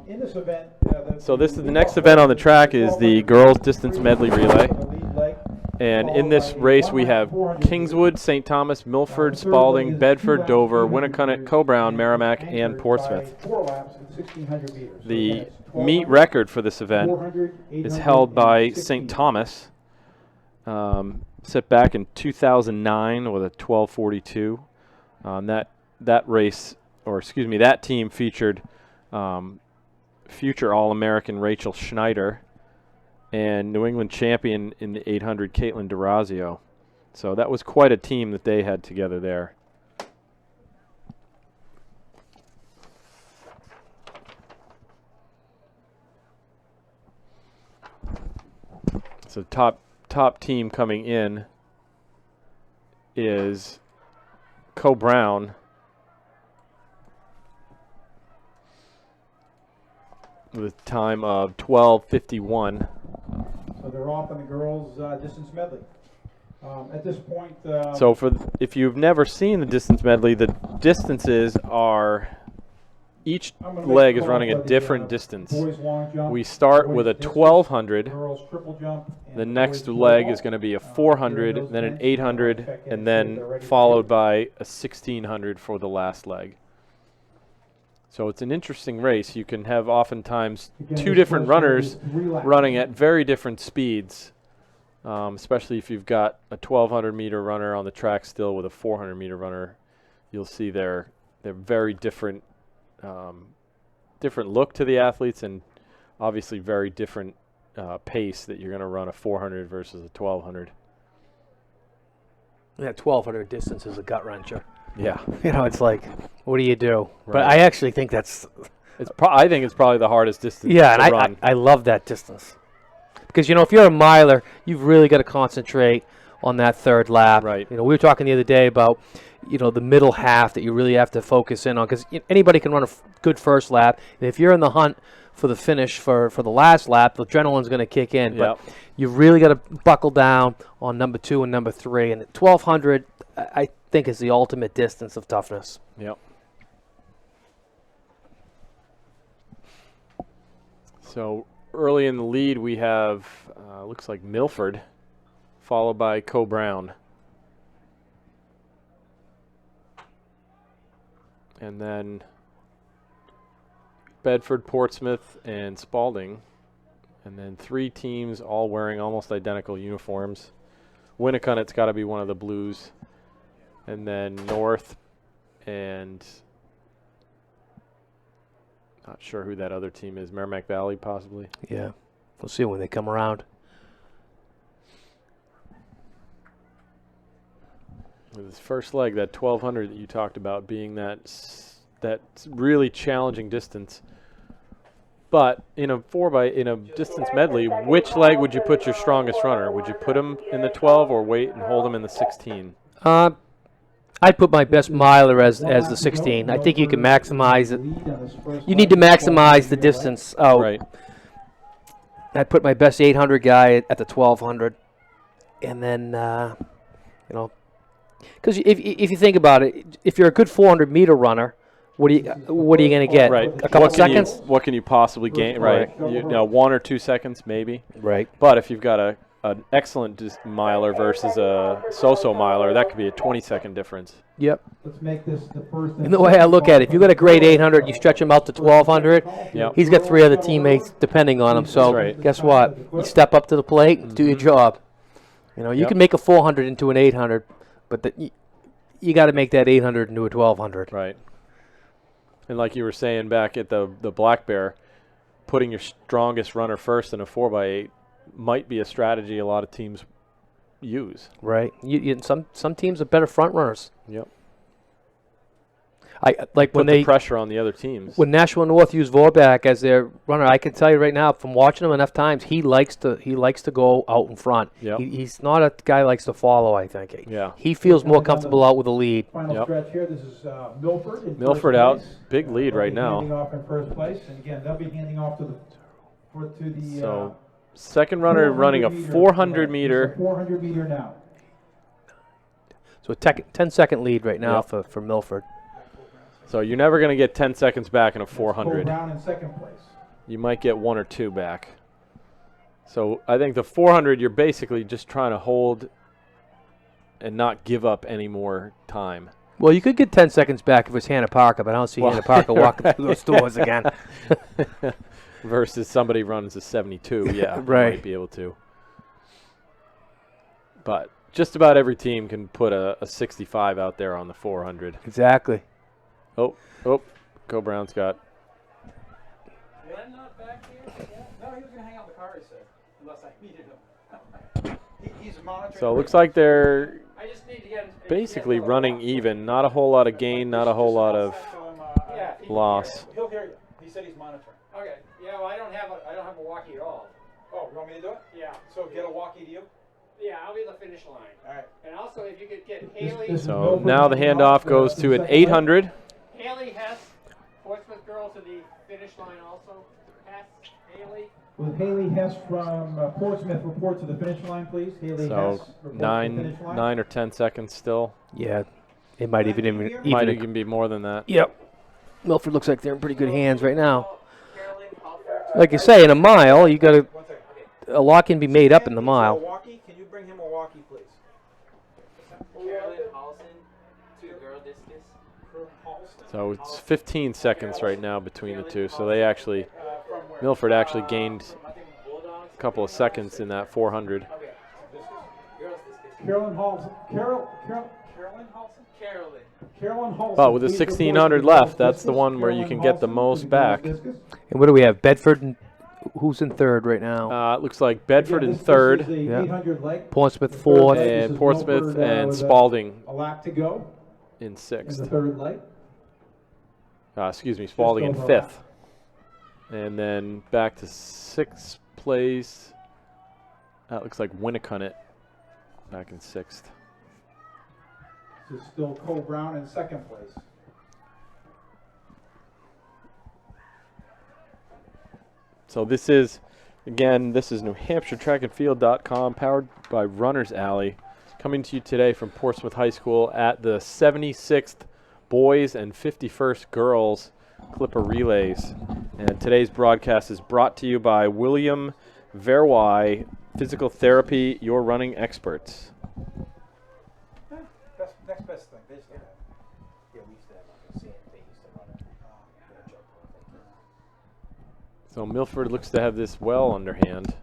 In this event, So this is the next event on the track is the girls distance medley relay. And in this race we have Kingswood, St. Thomas, Milford, Spalding, Bedford, Dover, Winnacunnet, Coe-Brown, Merrimack, and Portsmouth. The meet record for this event is held by St. Thomas, set back in 2009 with a 12:42. That team featured future All-American Rachel Schneider and New England champion in the 800 Caitlin DeRazio. So that was quite a team that they had together there. So top team coming in is Coe-Brown with a time of 12:51. So they're off in the girls' distance medley. At this point, so if you've never seen the distance medley, the distances are each leg is running a different distance. We start with a 1200. The next leg is going to be a 400, then an 800, and then followed by a 1600 for the last leg. So it's an interesting race. You can have oftentimes two different runners running at very different speeds, especially if you've got a 1200-meter runner on the track still with a 400-meter runner. You'll see they're very different look to the athletes, and obviously very different pace that you're going to run a 400 versus a 1200. That 1200 distance is a gut wrencher. Yeah, it's like, what do you do? Right. But I actually think that's. I think it's probably the hardest distance. Yeah, to and run. I love that distance because if you're a miler, you've really got to concentrate on that third lap. Right. We were talking the other day about the middle half that you really have to focus in on because anybody can run a good first lap, and if you're in the hunt for the finish for the last lap, the adrenaline's going to kick in. Yep. But you've really got to buckle down on number 2 and number 3, and 1200 I think is the ultimate distance of toughness. Yep. So early in the lead we have looks like Milford, followed by Coe-Brown. And then Bedford, Portsmouth, and Spalding. And then 3 teams all wearing almost identical uniforms. Winnacunnet's got to be one of the blues. And then North and not sure who that other team is. Merrimack Valley, possibly. Yeah. We'll see when they come around. With this first leg, that 1200 that you talked about being that really challenging distance. But in a distance medley, which leg would you put your strongest runner? Would you put him in the 12 or wait and hold him in the 16? I'd put my best miler as the 16. I think you can maximize it. You need to maximize the distance out. Right. I'd put my best 800 guy at the 1200, and then because if you think about it, if you're a good 400-meter runner, what are you going to get? Right. A couple seconds. What can you possibly gain? Right. 1 or 2 seconds maybe. Right. But if you've got an excellent miler versus a so-so miler, that could be a 20-second difference. Yep. Let's make this the first. And the way I look at it, if you got a great 800, you stretch him out to 1200. Yep. He's got 3 other teammates depending on him. So right. Guess what? You step up to the plate and do your job. You can make a 400 into an 800, but you got to make that 800 into a 1200. Right. And like you were saying back at the Black Bear, putting your strongest runner first in a 4x8 might be a strategy a lot of teams use. Right. Some teams are better front runners. Yep. I like Put when the they pressure on the other teams. When Nashua North used Vorback as their runner, I can tell you right now from watching him enough times, he likes to go out in front. Yep. He's not a guy who likes to follow. I think. Yeah. He feels more comfortable out with the lead. Final stretch here. This is Milford. Milford out, big lead right now. Handing off in first place, and again they'll be handing off to the. So second runner running a 400 meter. 400 meter now. So a 10-second lead right now for Milford. So you're never going to get 10 seconds back in a Cole 400. Brown in second place. You might get 1 or 2 back. So I think the 400, you're basically just trying to hold and not give up any more time. Well, you could get 10 seconds back if it's Hannah Parker, but I don't see Hannah Parker walking through those doors again. Versus somebody runs a 72, yeah, Right. You might be able to. But just about every team can put a 65 out there on the 400. Exactly. Oh, Cole Brown's got. Glenn not back here? No, he was going to hang out in the car, he said, unless I needed him. He's monitoring. So it looks like they're I just need to get basically running even. Not a whole lot of gain, not a whole lot of loss. He'll hear you. He said he's monitoring. Okay. Yeah, well, I don't have a walkie at all. Oh, you want me to do it? Yeah. So get a walkie to you? Yeah, I'll be the finish line. All right. And also, if you could get Haley. This is So Milford now the hanging handoff off goes to an second 800. Haley Hess, Portsmouth girl to the finish line also. Hess, Haley. Will Haley Hess from Portsmouth report to the finish line, please? Haley So Hess, report to the finish line. 9 or 10 seconds still. Yeah, it might even Might even be more than that. Yep. Milford looks like they're in pretty good hands right now. Carolyn Halford. Like you say, in a mile, you got to 1 second. a lot can be made up in the mile. Milwaukee, can you bring him a walkie, please? Carolyn Halson to girl discus. So it's 15 seconds right now between the two. So they actually, Milford actually gained a couple of seconds in that 400. Girls discus. Carolyn Halson. Carolyn Halson? Carolyn. Carolyn Halson. But with the please report 1600 to the left, girls' that's the discus. one where you Carolyn can get the Halson most to the girls' back. discus. And what do we have? Bedford, and who's in third right now? It looks like Bedford Again, in this third, is the Yeah. 800 leg. Portsmouth The third fourth. leg. This and is Portsmouth Milford, and with Spalding a lap to go in in the sixth. third leg. Excuse me, Spalding in over a lap. fifth. And then back to sixth place. That looks like Winnicott back in sixth. This is still Cole Brown in second place. So this is, again, this is NewHampshireTrackAndField.com, powered by Runner's Alley, coming to you today from Portsmouth High School at the 76th Boys and 51st Girls Clipper Relays. And today's broadcast is brought to you by William Verwey Physical Therapy, your running experts. Next best thing. They just have. Yeah, we used to have like a sand, they used to run it. So Milford looks to have this well underhand.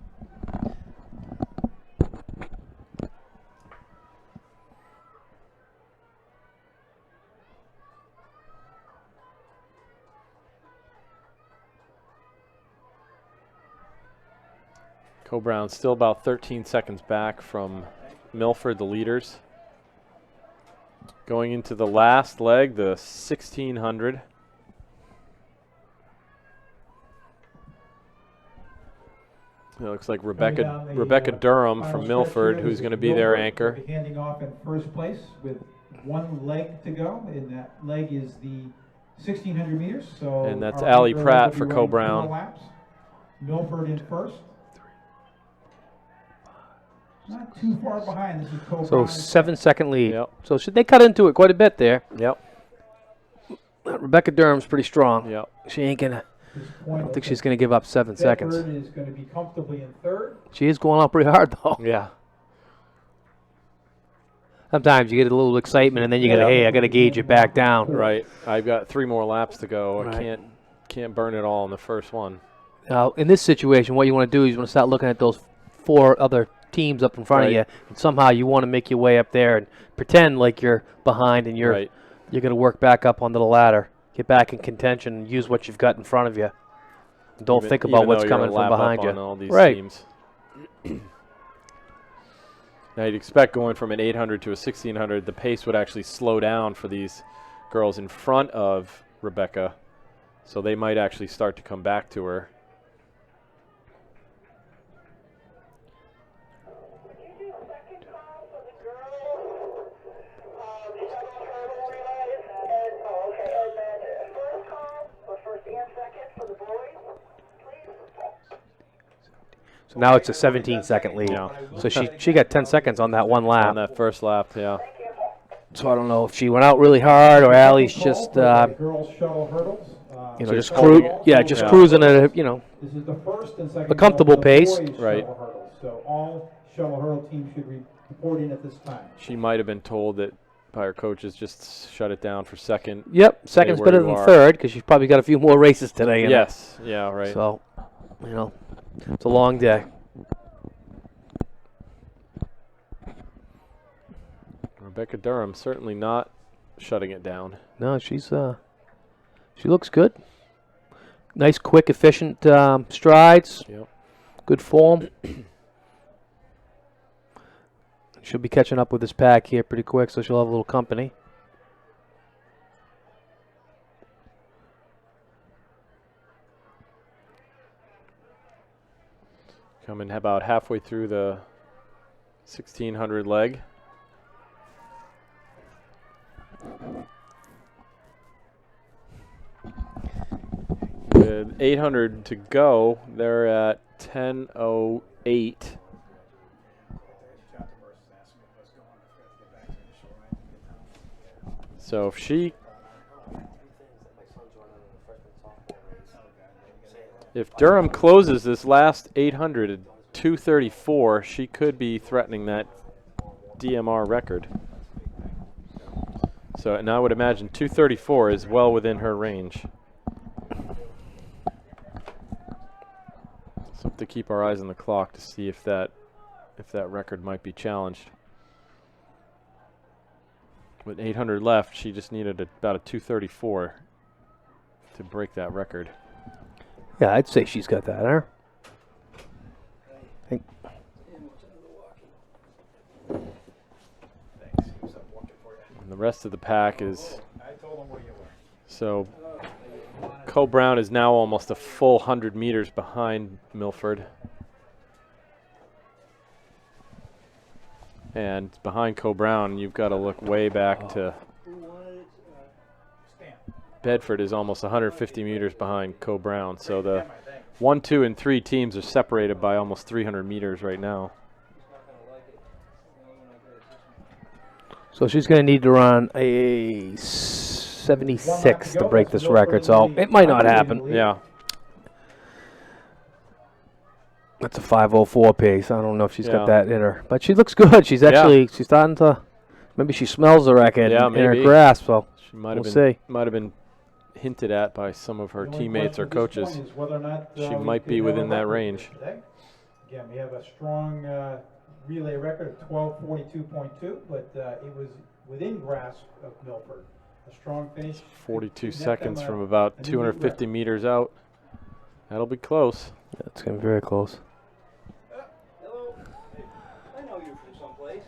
Cole Brown still about 13 seconds back from Milford, the leaders. Going into the last leg, the 1600. It looks like Rebecca Durham from Milford, who's going to be their anchor. Will be handing off in first place with 1 leg to go, and that leg is the 1600 meters. So And that's our Allie anchor Pratt will be for running Cole 4 Brown. laps. Milford in first. Not too far behind. This is Cole So Brown. 7-second lead. Yep. So should they cut into it quite a bit there? Yep. Rebecca Durham's pretty strong. Yep. She ain't gonna. This I point, don't think she's gonna give up 7 seconds. Bedford is going to be comfortably in third. She is going out pretty hard though. Yeah. Sometimes you get a little excitement and then you gotta, hey, I gotta gauge it back down. Right. I've got 3 more laps to go. Right. I can't burn it all in the first one. Now, in this situation, what you want to do is you want to start looking at those 4 other teams up in front of Right. you, and somehow you want to make your way up there and pretend like you're behind and you're Right. going to work back up onto the ladder, get back in contention, and use what you've got in front of you. Don't Even- think even about what's though you're a coming from lap up behind you. on all these Right. teams. Now you'd expect going from an 800 to a 1600, the pace would actually slow down for these girls in front of Rebecca, so they might actually start to come back to her. So now it's a 17-second lead. Yeah. So she got 10 seconds on that one lap. On that first lap, yeah. So I don't know if she went out really hard or Allie's just, Girls shuttle hurdles. just Yeah. cruising at a, This is the first and second a comfortable goal for the pace. boys' Right. shuttle hurdles. So all shuttle hurdle teams should report in at this time. She might have been told that by her coaches just shut it down for second. Yep, second's where better you than are. third because she's probably got a few more races today. in her. Yes. Yeah. Right. So, it's a long day. Rebecca Durham certainly not shutting it down. No, she looks good. Nice, quick, efficient strides. Yep. Good form. She'll be catching up with this pack here pretty quick, so she'll have a little company. Coming about halfway through the 1600 leg. With 800 to go, they're at 10:08. So if Durham closes this last 800 at 2:34, she could be threatening that DMR record. So, and I would imagine 2:34 is well within her range. So have to keep our eyes on the clock to see if that record might be challenged. With 800 left, she just needed about a 2:34 to break that record. Yeah, I'd say she's got that, huh? And the rest of the pack is. So, Co Brown is now almost a full 100 meters behind Milford. And behind Co Brown, you've got to look way back to. Bedford is almost 150 meters behind Co Brown. So the 1, 2, and 3 teams are separated by almost 300 meters right now. So she's going to need to run a 76 to break this record. So it might not happen. Yeah. That's a 5:04 pace. I don't know if she's Yeah. got that in her, but she looks good. She's actually she's starting to. Maybe she smells the record Yeah, in her maybe. grasp. So She might we'll have see. been hinted at by some of her The only teammates or question at this coaches. point is whether or not, She we might could be have within a that record range. today. Again, we have a strong relay record of 12:42.2, but it was within grasp of Milford. A strong finish. 42 Net them seconds a- from about a new 250 record. meters out. That'll be close. Yeah, it's going to be very close. Hello. I know you from someplace.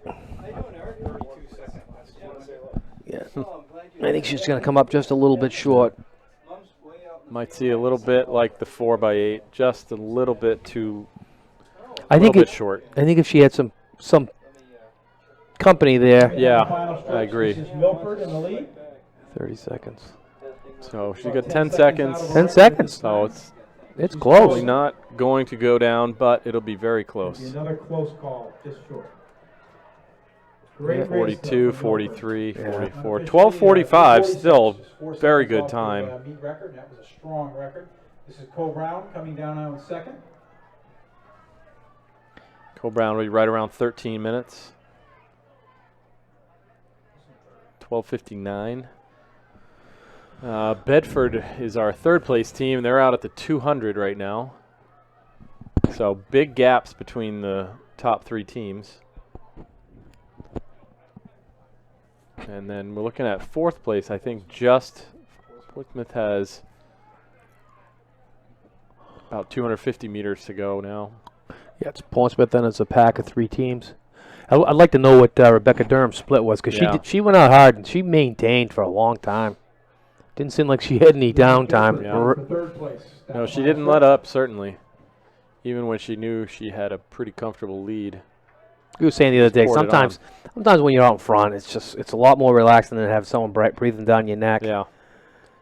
How you doing, Eric? 32 seconds. Yeah. Oh, I'm glad you. I think she's going to come up just a little bit short. Mom's way out in the Might see a little bit like the 4x8, just a little bit too. I think bit short. I think if she had some company there. Yeah, Final stretch. I agree. This is Milford in the lead. 30 seconds. So she's got 10 seconds. 10 seconds. So it's It's probably close. not going to go down, but it'll be very Be close. another close call, just short. Great race, 42, though, for 43, Yeah. 44. Milford. 12:45, still 46 very seconds good off the, time. meet record, and that was a strong record. This is Cole Brown coming down now in second. Cole Brown will be right around 13 minutes. 12:59. Bedford is our third place team. They're out at the 200 right now. So big gaps between the top 3 teams. And then we're looking at 4th place. I think just Portsmouth has about 250 meters to go now. Yeah, it's Portsmouth, then it's a pack of 3 teams. I'd like to know what Rebecca Durham's split was because Yeah. she went out hard and she maintained for a long time. Didn't seem like she had any downtime. Yeah. For third place. No, she didn't let up, certainly. Even when she knew she had a pretty comfortable lead. You were saying the other day, Poured it sometimes when you're out in front, it's a lot more relaxing than to have someone breathing down your neck. Yeah.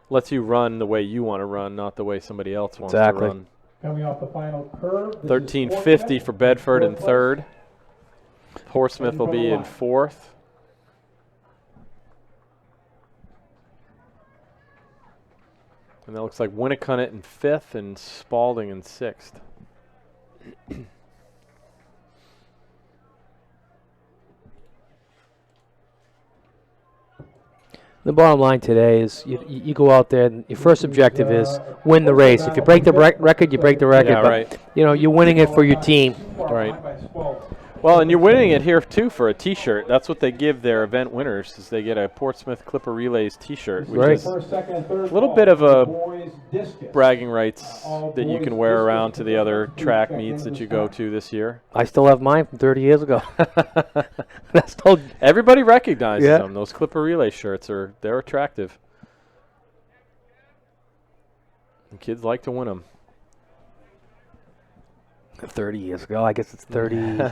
Lets you run the way you want to run, not the way somebody else wants Exactly. to run. Coming off the final curve. this is 13:50 Portsmouth, for Bedford in fourth place. third. Portsmouth will be in 4th. And that looks like Winnicott in 5th and Spalding in 6th. The bottom line today is you go out there and your first objective is win the race. If you break the record, you break the record. Yeah, but, right. you know, you're winning it for your team. Right. Well, and you're winning it here, too, for a T-shirt. That's what they give their event winners, is they get a Portsmouth Clipper Relays T-shirt, which Right. is a little bit of a bragging rights that you can wear around to the other track meets that you go to this year. I still have mine from 30 years ago. That's told. Everybody recognizes Yeah. them. Those Clipper Relay shirts, they're attractive. And kids like to win them. 30 years ago. I guess it's 30.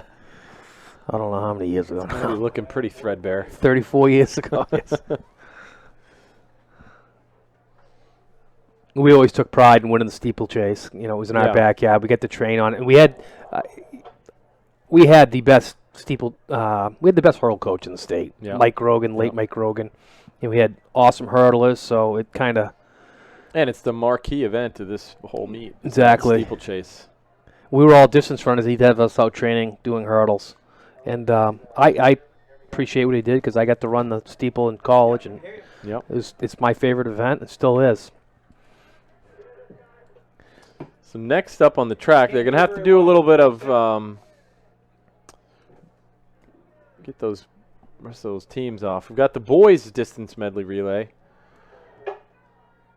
I don't know how many years ago. You're looking pretty threadbare. 34 years ago. Yes. We always took pride in winning the steeplechase. You know, it was in our Yeah. backyard. We got to train on it, and we had the best we had the best hurdle coach in the state. Yeah. Mike Grogan, late Yeah. Mike Grogan. And we had awesome hurdlers, so it kind of And it's the marquee event of this whole meet. Exactly. Steeplechase. we were all distance runners. He'd have us out training, doing hurdles, and I appreciate what he did because I got to run the steeple in college, and Yep. it's my favorite event. It still is. So next up on the track, they're going to have to do a little bit of get those rest of those teams off. We've got the boys distance medley relay.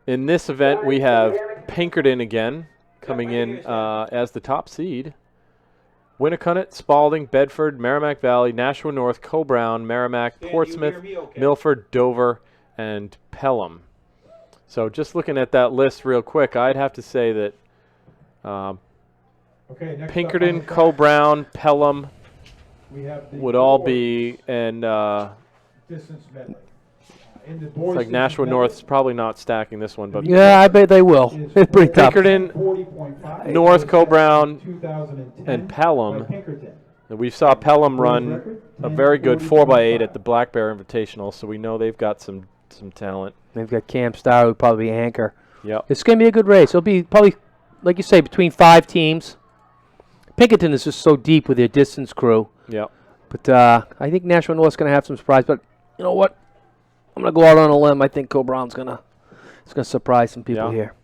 In this event, we have Pinkerton again coming in as the top seed. Winnicott, Spalding, Bedford, Merrimack Valley, Nashua North, Co-Brown, Merrimack, Portsmouth, Milford, Dover, and Pelham. So just looking at that list real quick, I'd have to say that Okay, next Pinkerton, up on the track, Co-Brown, Pelham we have the would all boys be, and distance medley. In the it's boys like distance Nashua medley, North's probably not stacking this one, but Yeah, I bet they will. is It's pretty tough. Pinkerton, 40.5, North, Co-Brown, 2010 and by Pelham. Pinkerton. And we saw Pelham Boys run record, a very good 10:40.5. 4x8 at the Black Bear Invitational, so we know they've got some talent. They've got Cam Starr, who'd probably be anchor. Yep. It's going to be a good race. It'll be probably, like you say, between 5 teams. Pinkerton is just so deep with their distance crew. Yep. But I think Nashua North's going to have some surprise. But you know what? I'm going to go out on a limb. I think Co-Brown's going to surprise some people Yeah. here.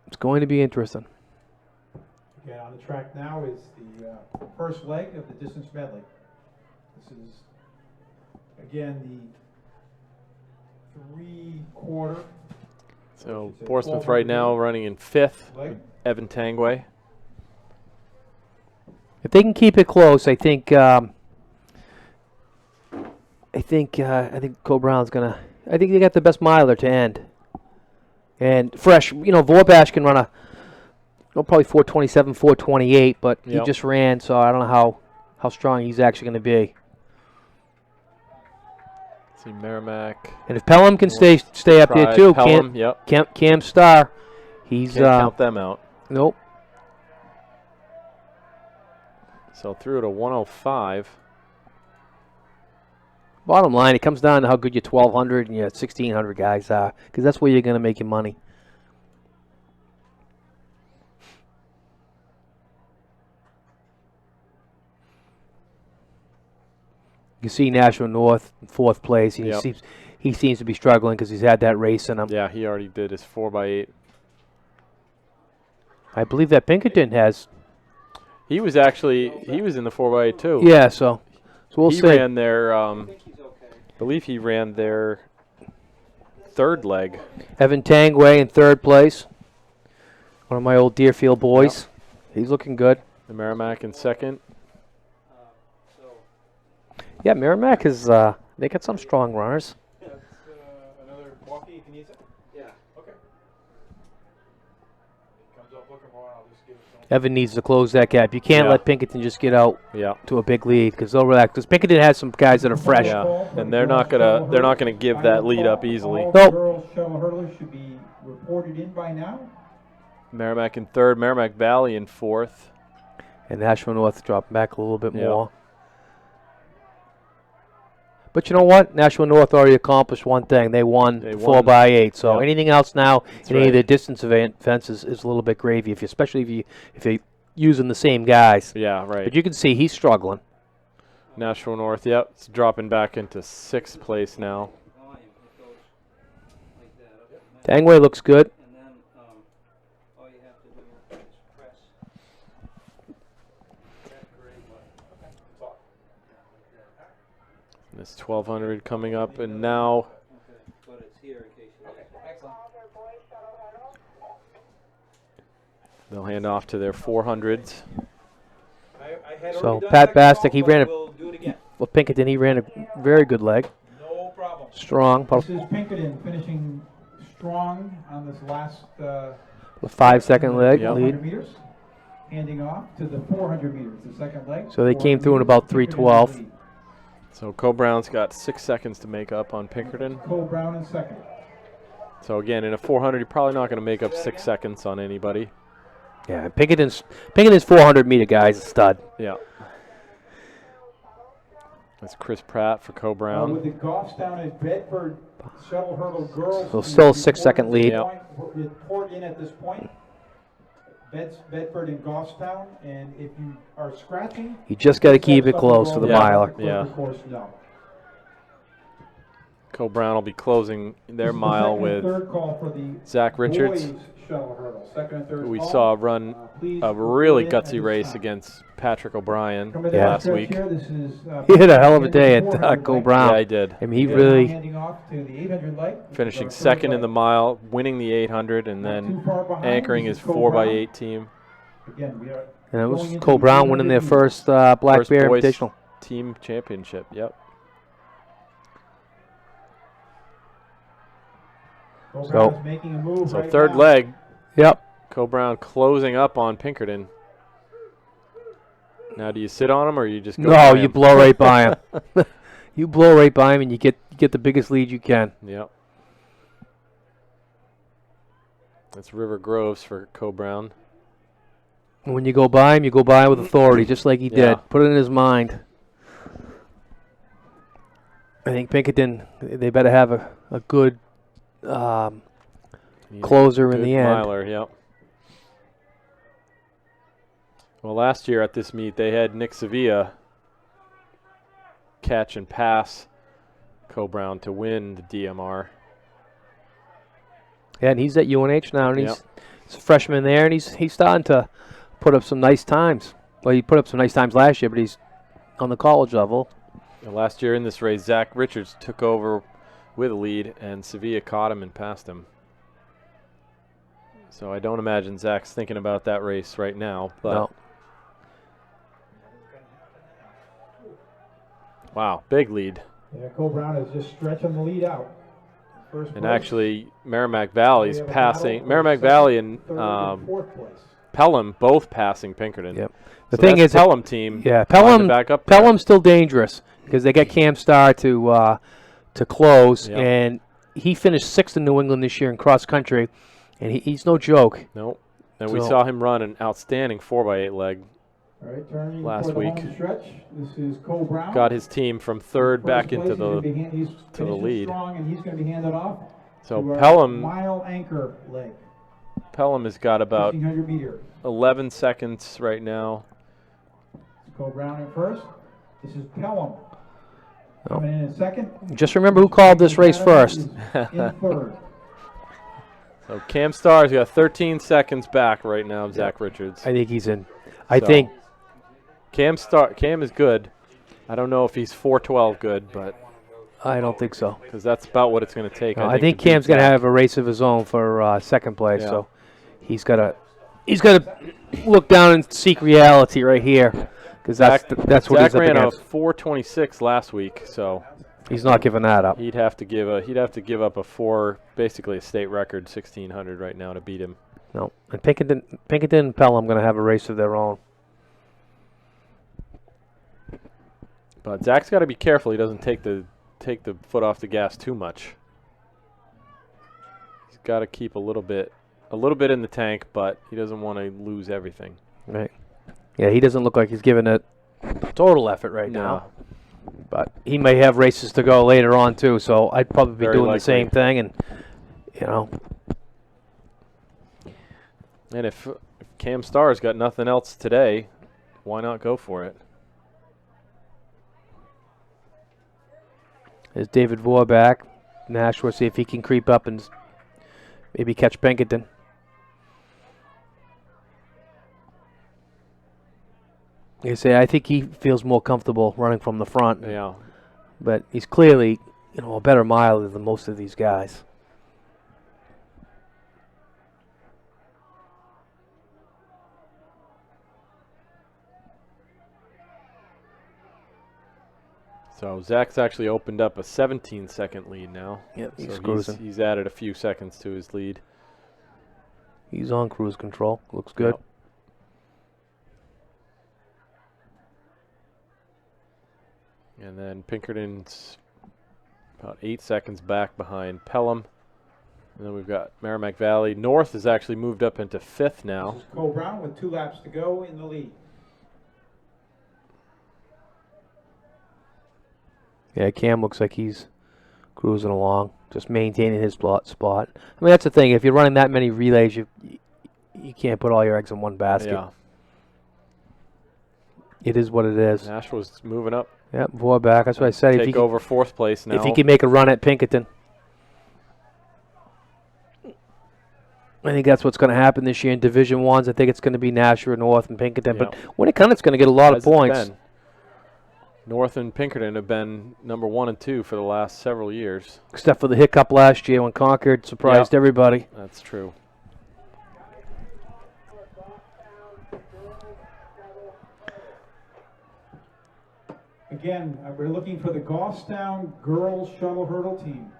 It's going to be interesting. Again, on the track now is the first leg of the distance medley. This is, again, the 3/4 So Should say Portsmouth 12 right now running in 5th. leg. Evan Tangway. If they can keep it close, I think Co-Brown's gonna. I think they got the best miler to end. And fresh, you know, Vorbash can run probably 427, 428, but he Yep. just ran, so I don't know how strong he's actually going to be. See Merrimack. And if Pelham can stay up there Tried too, Pelham, yep. Cam Starr, he's Can't count them out. nope. So through to 105. Bottom line, it comes down to how good your 1,200 and your 1,600 guys are, because that's where you're going to make your money. You see Nashua North in 4th place. And Yep. he seems to be struggling because he's had that race in him. Yeah, he already did his 4x8. I believe that Pinkerton has. He was in the 4x8 too. Yeah, so we'll he see. ran their, I think he's okay. I believe he ran their 3rd leg. Evan Tangway in 3rd place. One of my old Deerfield boys. He's looking good. The Merrimack in 2nd. So Yeah, Merrimack is. They got some strong runners. That's another walkie if he needs it. yeah. Okay. Comes up looking for it, I'll just give it to him. Evan needs to close that gap. You can't Yeah. let Pinkerton just get out Yeah. to a big lead because they'll relax. Because Pinkerton has some guys that are fresh. Yeah, and they're not gonna give that lead up easily. All Nope. girls shuttle hurdlers should be reported in by now. Merrimack in 3rd. Merrimack Valley in 4th. And Nashua North dropping back a little bit Yeah. more. But you know what? National North already accomplished one thing. They won They 4x8. So Yep. anything else now That's in any of right. the distance events is a little bit gravy, especially if you're using the same guys. Yeah, right. But you can see he's struggling. National North, yep, it's dropping back into 6th place now. Volume, it goes like that. Up, Tangway looks good. and then all you have to do is press. That gray button. And this 1200 coming up, and now Okay, but it's here in case you. Excellent. they'll hand off to their 400s. I had So, already done Pat second Bastic, call, he but ran a- we'll do it again. Well, Pinkerton, he ran a very good leg. No problem. Strong. This is Pinkerton finishing strong on this last A 5-second leg Yep. lead. meters, handing off to the 400 meters, the second leg. So they came 400 through in meters, about Pinkerton in the 3:12. lead. So Co-Brown's got 6 seconds to make up on Pinkerton. Cole Brown in second. So again, in a 400, you're probably not going to make up 6 seconds on anybody. Yeah, Pinkerton's 400-meter guy is a stud. Yeah. That's Chris Pratt for With Co-Brown. the Goffstown and Bedford shuttle hurdle girls. So still a 6-second lead. Report in at this point. Bedford and Goffstown, and if you are scratching. You just got to keep it close for the Yeah. miler. Yeah. Of course, no. Co-Brown will be closing their This is the mile second and with third call for the Zach Richards, boys shuttle hurdle. Second and third who we call. saw run Please a report really in at gutsy this race time. against Patrick O'Brien Coming down the last stretch week. here, this is, He had a hell of a day at 400 Cole leg. Brown. Yeah, he did. I mean, he Now really. handing off to the 800 leg, which is Finishing our third second in leg. the mile, winning the 800, and Not then too far behind, anchoring this his is Cole 4x8 team. Again, we are And it going was into Cole the Brown winning their 800 first Black First Bear boys Invitational. team championship. Yep. Cole So- Brown is making a move So right third now. leg, Yep. Co-Brown closing up on Pinkerton. Now, do you sit on him or you just go? No, by you him? blow right by him. You blow right by him, and you get the biggest lead you can. Yep. That's River Groves for Co-Brown. And when you go by him, you go by with authority, just like he Yeah. did. Put it in his mind. I think Pinkerton, they better have a good closer in Good the end. miler, yep. Well, last year at this meet, they had Nick Sevilla catch and pass Co-Brown to win the DMR. Yeah, and he's at UNH now, and Yep. he's a freshman there, and he's starting to put up some nice times. Well, he put up some nice times last year, but he's on the college level. And last year in this race, Zach Richards took over with a lead, and Sevilla caught him and passed him. So I don't imagine Zach's thinking about that race right now. But No. wow, big lead. Yeah, Cole Brown is just stretching the lead out. First And place. actually, Merrimack Valley's We have a passing. battle for Merrimack second, Valley and third, and fourth place. Pelham both passing Pinkerton. Yep. The So thing that's is, Pelham team. yeah, trying to back up there. Pelham's still dangerous because they got Cam Starr to close, Yep. and he finished 6th in New England this year in cross country, and he's no joke. Nope. And we So- saw him run an outstanding 4x8 leg. All right, turning Last for the week. home stretch. This is Cole Brown. Got his team from third First back place, into he's gonna the. be he's to the finishing lead. strong, and he's going to be handed off. So to our Pelham mile anchor leg. has got about 1,500 meter. 11 seconds right now. Cole Brown in first. This is Pelham. Oh. Coming in second. Just remember who called this race first. Is in third. So Cam Starr's got 13 seconds back right now, Zach Richards. I think he's in. I So, think Cam is good. I don't know if he's 4:12 good, but I don't think so. because that's about what it's going to take. No, I think to beat Cam's going to Zach. have a race of his own for second place. Yeah. So he's got to look down and seek reality right here, because that's Zach, that's what Zach he's up ran a against. 4:26 last week, so He's not giving that up. he'd have to give up a basically a state record 1,600 right now to beat him. No, and Pinkerton and Pelham going to have a race of their own. But Zach's got to be careful he doesn't take the foot off the gas too much. He's got to keep a little bit in the tank, but he doesn't want to lose everything. Right. Yeah, he doesn't look like he's giving it total effort right now. But he may have races to go later on too, so I'd probably be Very doing likely. the same thing. And you know, And if Cam Starr's got nothing else today, why not go for it? there's David Vore back. Nashua, see if he can creep up and maybe catch Pinkerton. You say I think he feels more comfortable running from the front, Yeah. but he's clearly, you know, a better miler than most of these guys. So Zach's actually opened up a 17-second lead now. Yep, he's So cruising. he's added a few seconds to his lead. He's on cruise control. Looks good. Yep. And then Pinkerton's about 8 seconds back behind Pelham. And then we've got Merrimack Valley. North has actually moved up into 5th now. This is Cole Brown with 2 laps to go in the lead. Yeah, Cam looks like he's cruising along, just maintaining his spot. I mean, that's the thing. If you're running that many relays, you can't put all your eggs in one basket. Yeah. It is what it is. Nashua's moving up. Yep, Vore back. That's what I said. Take over 4th place now. If he can make a run at Pinkerton, I think that's what's going to happen this year in Division Ones. I think it's going to be Nashua, North, and Pinkerton. Yep. But when it comes, it's going to get a lot As of it's points. been. North and Pinkerton have been number 1 and 2 for the last several years. Except for the hiccup last year when Concord surprised everybody. That's true. Again, we're looking for the Goffstown Girls Shuttle Hurdle Team.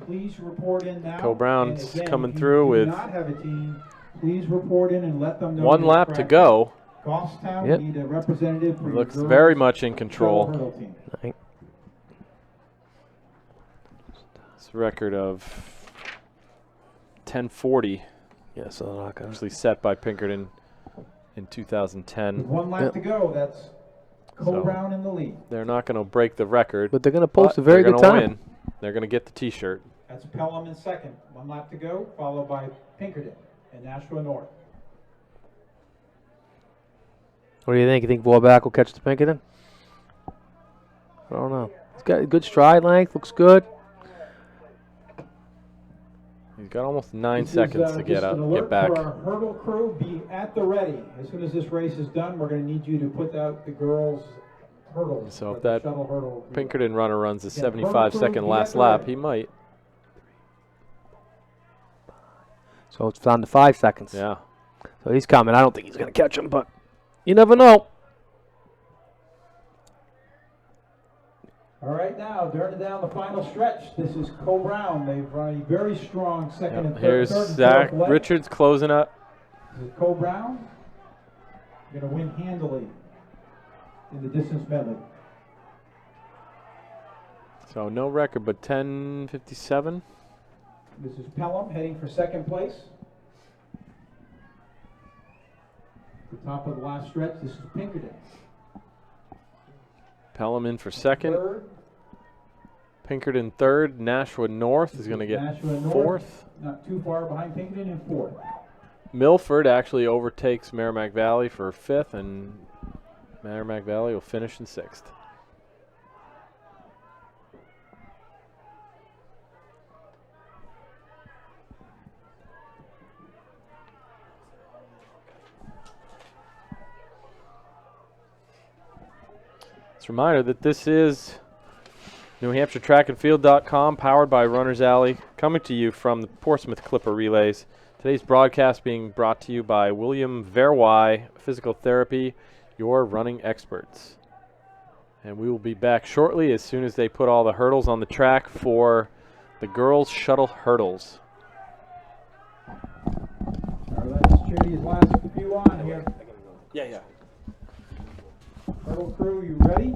Please report in now. Cole Brown's And again, coming if you through do with not have a team, please report in and let them know. 1 your lap to track. go. Goffstown, Yep. we need a representative for your Looks girls very much in shuttle control. hurdle team. It's a record of 10:40, Yeah, so they're not going to. actually set by Pinkerton in With 2010. 1 lap Yep. to go, that's Cole So- Brown in the lead. They're not going to break the record, But they're going to post but a very they're good gonna time. win. They're going to get the T-shirt. That's Pelham in second. 1 lap to go, followed by Pinkerton and Nashua North. What do you think? You think Vorback will catch the Pinkerton? I don't know. He's got a good stride length. Looks good. He's got almost 9 This is, seconds to just get an up, alert get back. For our hurdle crew, be at the ready. As soon as this race is done, we're going to need you to put out the girls' hurdles. So for if the that shuttle hurdle relay. Pinkerton runner runs a Yeah, hurdle 75-second crew, last be at the lap, ready. he might. So it's down to 5 seconds. Yeah. So he's coming. I don't think he's going to catch him, but you never know. All right, now, turning down the final stretch. This is Cole Brown. They've run a very strong second and third. Here's third and Zach fourth leg. Richards closing up. This is Cole Brown. Going to win handily in the distance medley. So no record, but 10:57. This is Pelham heading for second place. The top of the last stretch, this is Pinkerton. Pelham in for second. Third, Pinkerton third. Nashua North is going to get Nashua North, 4th. Not too far behind Pinkerton in 4th. Milford actually overtakes Merrimack Valley for 5th, and Merrimack Valley will finish in 6th. Just a reminder that this is NewHampshireTrackAndField.com, powered by Runners Alley, coming to you from the Portsmouth Clipper Relays. Today's broadcast being brought to you by William Verwey Physical Therapy, your running experts. And we will be back shortly as soon as they put all the hurdles on the track for the girls' shuttle hurdles. All right, let's cheer these last few on here. Yeah. Hurdle crew, you ready?